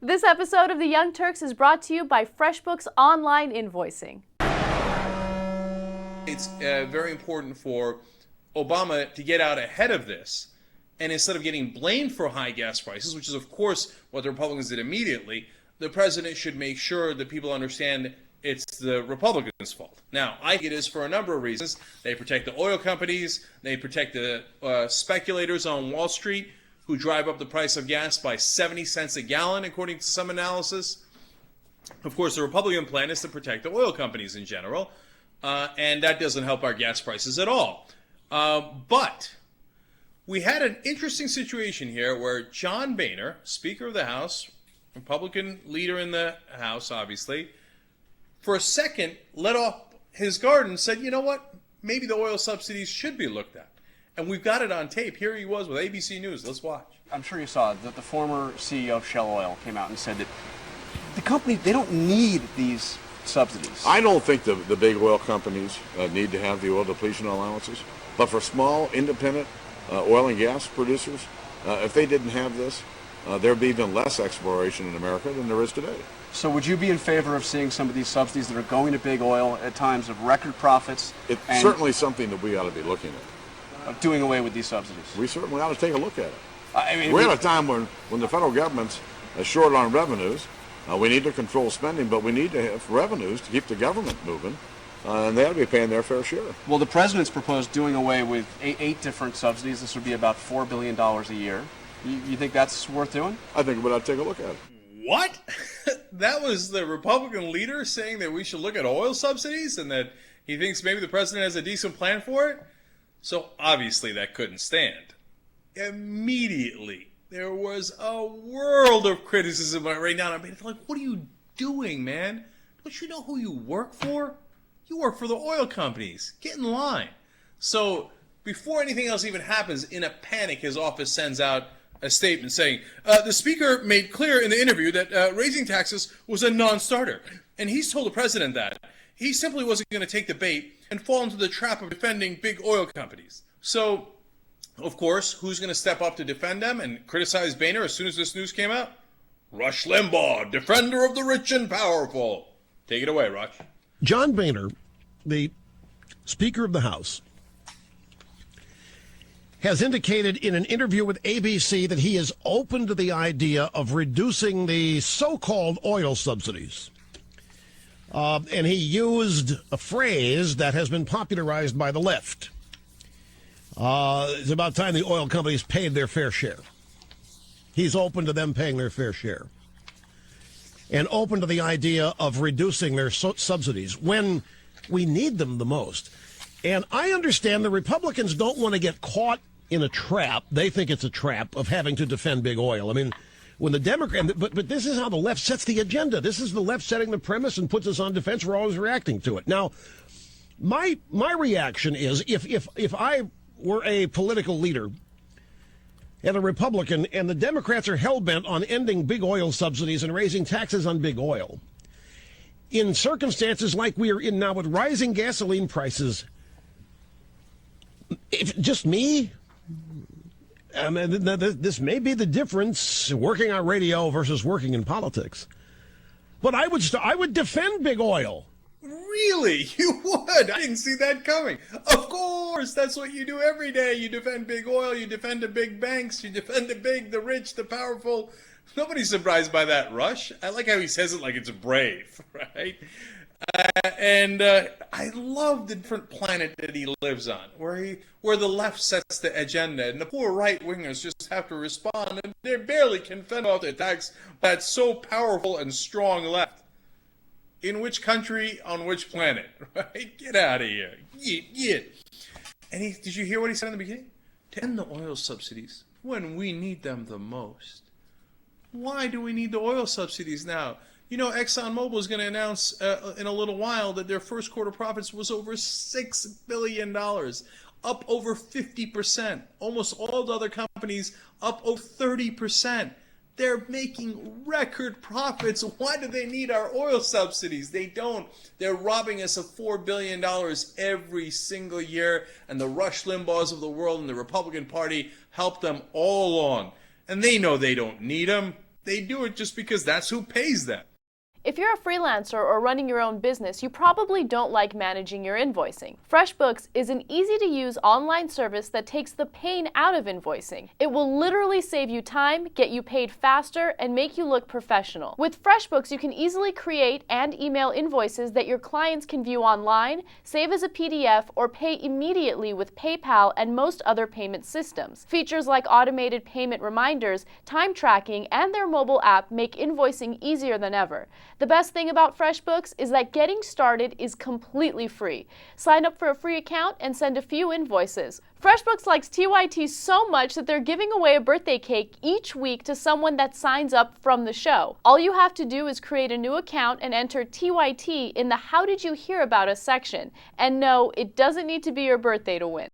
This episode of The Young Turks is brought to you by FreshBooks Online Invoicing. It's very important for Obama to get out ahead of this, and instead of getting blamed for high gas prices, which is of course what the Republicans did immediately, the president should make sure that people understand it's the Republicans' fault. Now, I think it is for a number of reasons. They protect the oil companies, they protect the speculators on Wall Street who drive up the price of gas by 70 cents a gallon, according to some analysis. Of course, the Republican plan is to protect the oil companies in general, and that doesn't help our gas prices at all. But we had an interesting situation here where John Boehner, Speaker of the House, Republican leader in the House, obviously, for a second let off his guard and said, you know what, maybe the oil subsidies should be looked at. And we've got it on tape. Here he was with ABC News. Let's watch. I'm sure you saw that the former CEO of Shell Oil came out and said that the company, they don't need these subsidies. I don't think the big oil companies need to have the oil depletion allowances. But for small, independent oil and gas producers, if they didn't have this, there'd be even less exploration in America than there is today. So would you be in favor of seeing some of these subsidies that are going to big oil at times of record profits? It's certainly something that we ought to be looking at. Of doing away with these subsidies? We certainly ought to take a look at it. We're at a time when the federal government's short on revenues. We need to control spending, but we need to have revenues to keep the government moving, and they ought to be paying their fair share. Well, the president's proposed doing away with eight different subsidies. This would be about $4 billion a year. You think that's worth doing? I think we ought to take a look at it. What? That was the Republican leader saying that we should look at oil subsidies and that he thinks maybe the president has a decent plan for it? So obviously that couldn't stand. Immediately, there was a world of criticism right now. I mean, it's like, what are you doing, man? Don't you know who you work for? You work for the oil companies. Get in line. So before anything else even happens, in a panic, his office sends out a statement saying, the speaker made clear in the interview that raising taxes was a non-starter. And he's told the president that. He simply wasn't going to take the bait and fall into the trap of defending big oil companies. So, of course, who's going to step up to defend them and criticize Boehner as soon as this news came out? Rush Limbaugh, defender of the rich and powerful. Take it away, Rush. John Boehner, the Speaker of the House, has indicated in an interview with ABC that he is open to the idea of reducing the so-called oil subsidies. And he used a phrase that has been popularized by the left. It's about time the oil companies paid their fair share. He's open to them paying their fair share. And open to the idea of reducing their subsidies when we need them the most. And I understand the Republicans don't want to get caught in a trap. They think it's a trap of having to defend big oil. I mean, when the Democrat, but this is how the left sets the agenda. This is the left setting the premise and puts us on defense. We're always reacting to it. Now, my reaction is if I were a political leader and a Republican and the Democrats are hell-bent on ending big oil subsidies and raising taxes on big oil, in circumstances like we are in now with rising gasoline prices, if just me, I mean, this may be the difference working on radio versus working in politics. But I would defend big oil. Really? You would? I didn't see that coming. Of course, that's what you do every day. You defend big oil, you defend the big banks, you defend the rich, the powerful. Nobody's surprised by that, Rush. I like how he says it like it's brave, right? And I love the different planet that he lives on, where the left sets the agenda, and the poor right-wingers just have to respond, and they barely can fend off the attacks by that so powerful and strong left. In which country, on which planet, right? Get out of here. Get. And did you hear what he said in the beginning? To end the oil subsidies when we need them the most. Why do we need the oil subsidies now? You know, ExxonMobil is going to announce in a little while that their first quarter profits was over $6 billion, up over 50%. Almost all the other companies up over 30%. They're making record profits. Why do they need our oil subsidies? They don't. They're robbing us of $4 billion every single year, and the Rush Limbaughs of the world and the Republican Party help them all along. And they know they don't need them. They do it just because that's who pays them. If you're a freelancer or running your own business, you probably don't like managing your invoicing. FreshBooks is an easy-to-use online service that takes the pain out of invoicing. It will literally save you time, get you paid faster, and make you look professional. With FreshBooks, you can easily create and email invoices that your clients can view online, save as a PDF, or pay immediately with PayPal and most other payment systems. Features like automated payment reminders, time tracking, and their mobile app make invoicing easier than ever. The best thing about FreshBooks is that getting started is completely free. Sign up for a free account and send a few invoices. FreshBooks likes TYT so much that they're giving away a birthday cake each week to someone that signs up from the show. All you have to do is create a new account and enter TYT in the How Did You Hear About Us section. And no, it doesn't need to be your birthday to win.